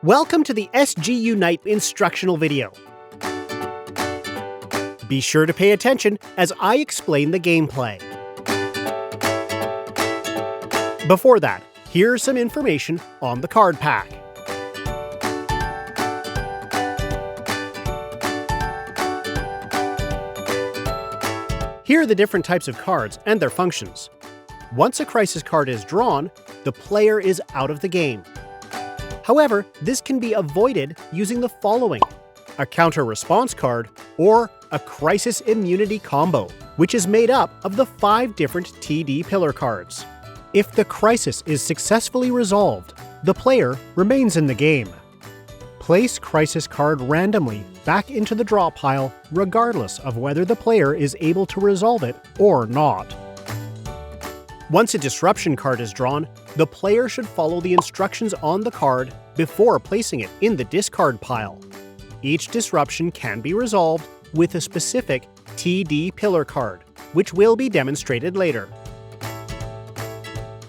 Welcome to the SG Unite instructional video. Be sure to pay attention as I explain the gameplay. Before that, here's some information on the card pack. Here are the different types of cards and their functions. Once a crisis card is drawn, the player is out of the game. However, this can be avoided using the following: a counter-response card or a crisis immunity combo, which is made up of the 5 different TD pillar cards. If the crisis is successfully resolved, the player remains in the game. Place crisis card randomly back into the draw pile regardless of whether the player is able to resolve it or not. Once a disruption card is drawn, the player should follow the instructions on the card before placing it in the discard pile. Each disruption can be resolved with a specific TD pillar card, which will be demonstrated later.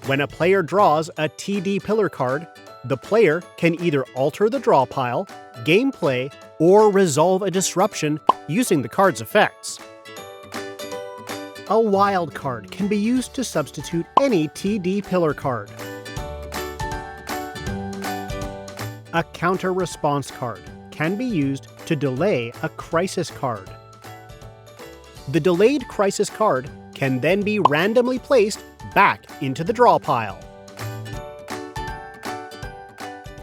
When a player draws a TD pillar card, the player can either alter the draw pile, gameplay, or resolve a disruption using the card's effects. A wild card can be used to substitute any TD pillar card. A counter-response card can be used to delay a crisis card. The delayed crisis card can then be randomly placed back into the draw pile.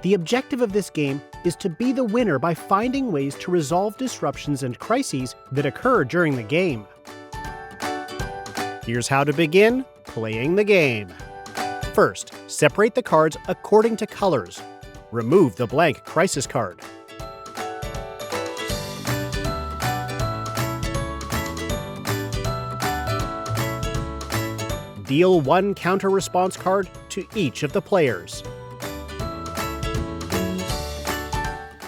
The objective of this game is to be the winner by finding ways to resolve disruptions and crises that occur during the game. Here's how to begin playing the game. First, separate the cards according to colors. Remove the blank crisis card. Deal 1 counter-response card to each of the players.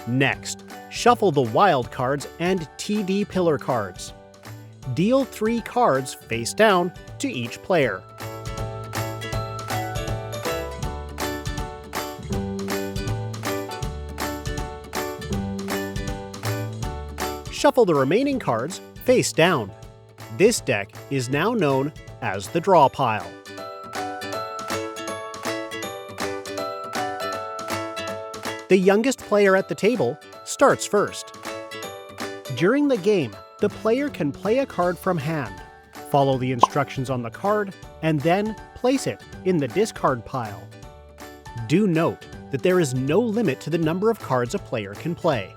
Next, shuffle the wild cards and TD pillar cards. Deal 3 cards face down to each player. Shuffle the remaining cards face down. This deck is now known as the draw pile. The youngest player at the table starts first. During the game, the player can play a card from hand, follow the instructions on the card, and then place it in the discard pile. Do note that there is no limit to the number of cards a player can play.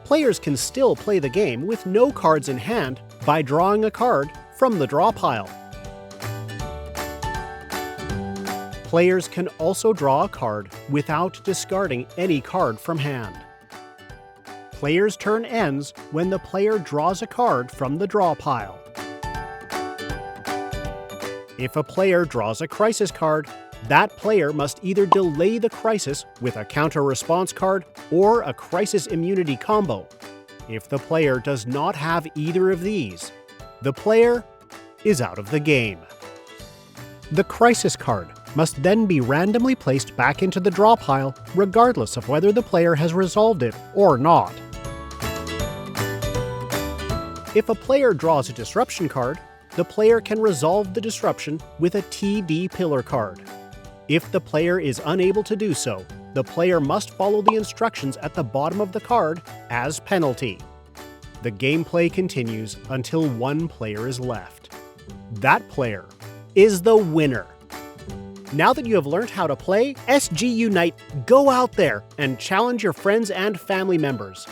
Players can still play the game with no cards in hand by drawing a card from the draw pile. Players can also draw a card without discarding any card from hand. Player's turn ends when the player draws a card from the draw pile. If a player draws a crisis card, that player must either delay the crisis with a counter-response card or a crisis immunity combo. If the player does not have either of these, the player is out of the game. The crisis card must then be randomly placed back into the draw pile regardless of whether the player has resolved it or not. If a player draws a disruption card, the player can resolve the disruption with a TD pillar card. If the player is unable to do so, the player must follow the instructions at the bottom of the card as penalty. The gameplay continues until 1 player is left. That player is the winner. Now that you have learned how to play SG Unite, go out there and challenge your friends and family members.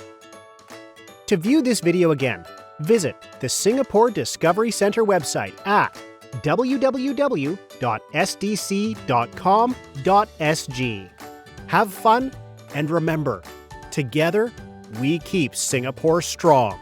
To view this video again, visit the Singapore Discovery Centre website at www.sdc.com.sg. Have fun, and remember, together we keep Singapore strong.